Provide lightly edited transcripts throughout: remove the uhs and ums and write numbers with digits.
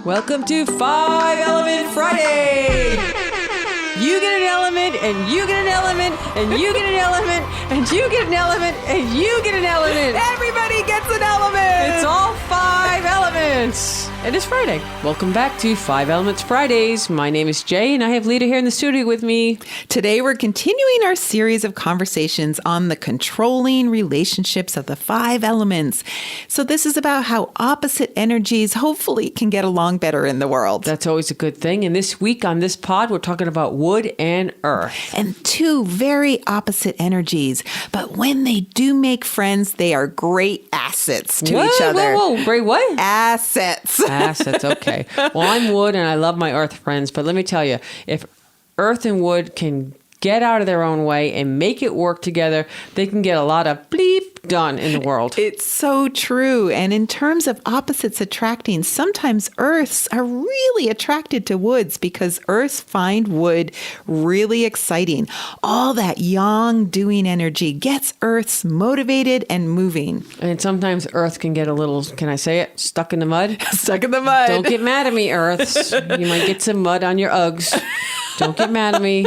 Welcome to 5 Element Friday. You get an element, and you get an element, and you get an element, and you get an element, and you get an element. Everybody gets an element. It's all 5 elements. And it's Friday. Welcome back to 5 Elements Fridays. My name is Jay, and I have Lita here in the studio with me. Today, we're continuing our series of conversations on the controlling relationships of the 5 elements. So this is about how opposite energies hopefully can get along better in the world. That's always a good thing. And this week on this pod, we're talking about wood and earth. And 2 very opposite energies. But when they do make friends, they are great assets to each other. Whoa. Great what? Assets. Assets, okay. Well, I'm wood and I love my earth friends, but let me tell you, if earth and wood can get out of their own way and make it work together, they can get a lot of bleep done in the world. It's so true. And in terms of opposites attracting, sometimes earths are really attracted to woods because earths find wood really exciting. All that yang doing energy gets earths motivated and moving. And sometimes earth can get a little, can I say it, stuck in the mud? Stuck in the mud. Don't get mad at me, earths. You might get some mud on your Uggs. Don't get mad at me.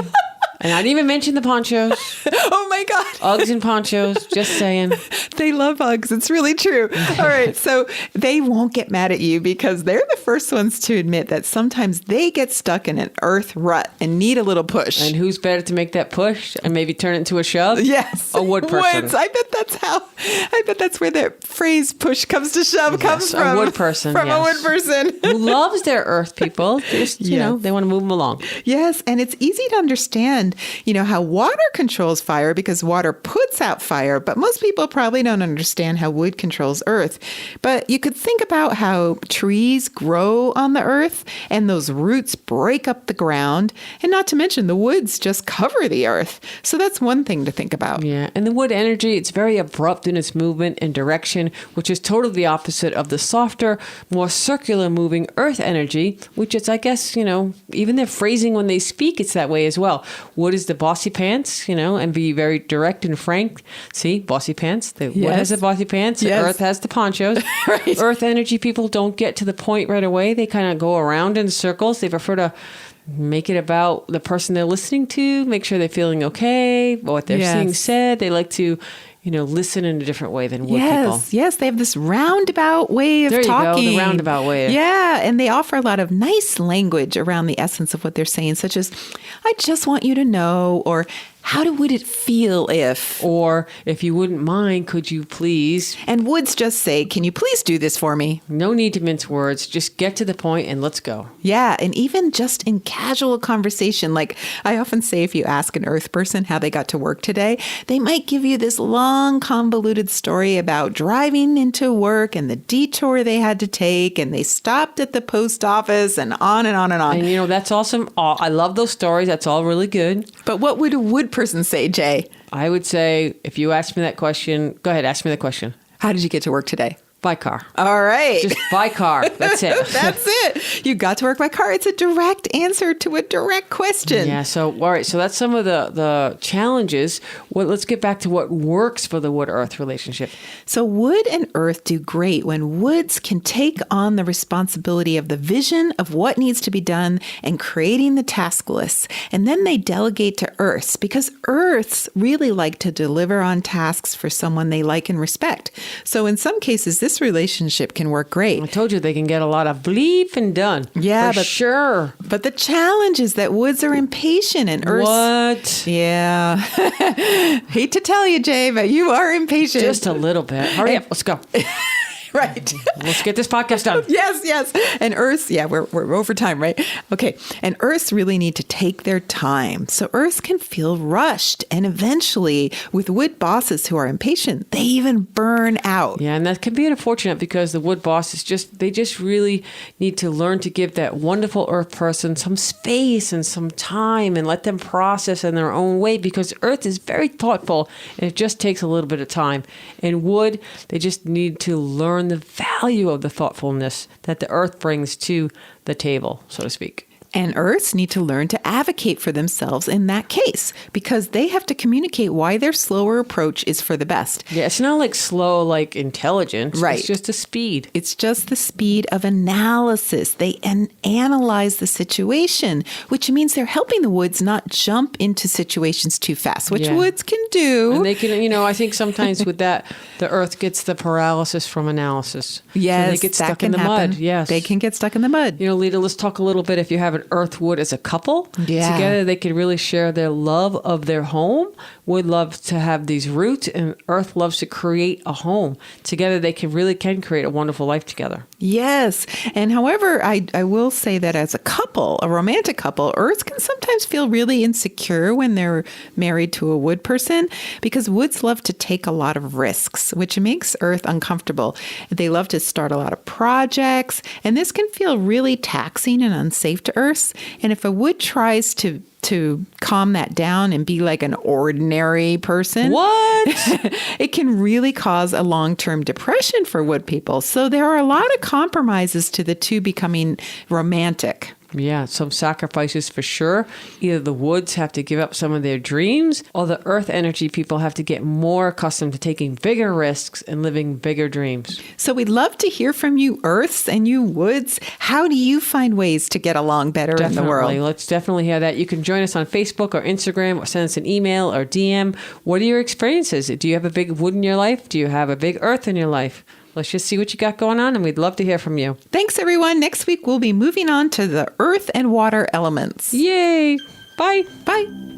And I didn't even mention the ponchos. Oh my God. Uggs and ponchos, just saying. They love Uggs. It's really true. All right. So they won't get mad at you because they're the first ones to admit that sometimes they get stuck in an earth rut and need a little push. And who's better to make that push and maybe turn it into a shove? Yes. A wood person. Woods. I bet that's where the phrase push comes to shove comes from. A wood person. From a wood person. Who loves their earth people. Just, you know, they want to move them along. Yes. And it's easy to understand, how water controls fire because water puts out fire, but most people probably don't understand how wood controls earth. But you could think about how trees grow on the earth and those roots break up the ground, and not to mention the woods just cover the earth. So that's one thing to think about. Yeah, and the wood energy, it's very abrupt in its movement and direction, which is totally the opposite of the softer, more circular moving earth energy, which is, I guess, even their phrasing when they speak, it's that way as well. Wood is the bossy pants, and be very direct and frank. See, bossy pants. The wood has the bossy pants. Yes. Earth has the ponchos. Right. Earth energy people don't get to the point right away. They kind of go around in circles. They prefer to make it about the person they're listening to, make sure they're feeling okay, what they're seeing said. They like to listen in a different way than wood people. Yes, they have this roundabout way of talking. There you go, the roundabout way. Yeah, and they offer a lot of nice language around the essence of what they're saying, such as, I just want you to know, or how would it feel if? Or, if you wouldn't mind, could you please? And woods just say, can you please do this for me? No need to mince words. Just get to the point and let's go. Yeah, and even just in casual conversation, like I often say, if you ask an earth person how they got to work today, they might give you this long, convoluted story about driving into work and the detour they had to take, and they stopped at the post office, and on and on and on. And that's awesome. I love those stories. That's all really good. But what would a wood person say, Jay? I would say, if you asked me that question, go ahead, ask me the question. How did you get to work today? By car. All right. Just by car. That's it. That's it. You got to work by car. It's a direct answer to a direct question. Yeah. So, all right. So that's some of the challenges. Well, let's get back to what works for the wood-earth relationship. So wood and earth do great when woods can take on the responsibility of the vision of what needs to be done and creating the task lists. And then they delegate to earths because earths really like to deliver on tasks for someone they like and respect. So in some cases, this relationship can work great. I told you they can get a lot of bleep and done. Yeah, for sure. But the challenge is that woods are impatient and earths. What? Yeah. Hate to tell you, Jay, but you are impatient. Just a little bit. Hurry up. Let's go. Right. Let's get this podcast done. Yes. And Earths, we're over time, right? Okay. And Earths really need to take their time. So Earths can feel rushed. And eventually, with wood bosses who are impatient, they even burn out. Yeah, and that can be unfortunate because the wood bosses they just really need to learn to give that wonderful earth person some space and some time and let them process in their own way, because earth is very thoughtful and it just takes a little bit of time. And wood, they just need to learn the value of the thoughtfulness that the earth brings to the table, so to speak. And Earths need to learn to advocate for themselves in that case because they have to communicate why their slower approach is for the best. Yeah, it's not like slow, like intelligence. Right. It's just a speed. It's just the speed of analysis. They analyze the situation, which means they're helping the woods not jump into situations too fast, which woods can do. And they can, I think sometimes with that, the Earth gets the paralysis from analysis. Yes, so they get that stuck can in the happen. mud. Yes. They can get stuck in the mud. Lita, let's talk a little bit if you have an Earth Wood as a couple. Yeah. Together, they can really share their love of their home. Wood loves to have these roots, and Earth loves to create a home. Together, they can create a wonderful life together. Yes. And however, I will say that as a couple, a romantic couple, Earths can sometimes feel really insecure when they're married to a wood person because woods love to take a lot of risks, which makes Earth uncomfortable. They love to start a lot of projects, and this can feel really taxing and unsafe to Earths. And if a wood tries to calm that down and be like an ordinary person. What? It can really cause a long-term depression for wood people. So there are a lot of compromises to the two becoming romantic. Yeah, some sacrifices for sure. Either the woods have to give up some of their dreams, or the earth energy people have to get more accustomed to taking bigger risks and living bigger dreams. So we'd love to hear from you Earths and you woods. How do you find ways to get along better in the world? Let's definitely hear that. You can join us on Facebook or Instagram or send us an email or DM. What are your experiences? Do you have a big wood in your life? Do you have a big earth in your life? Let's just see what you got going on, and we'd love to hear from you. Thanks, everyone. Next week, we'll be moving on to the earth and water elements. Yay! Bye! Bye.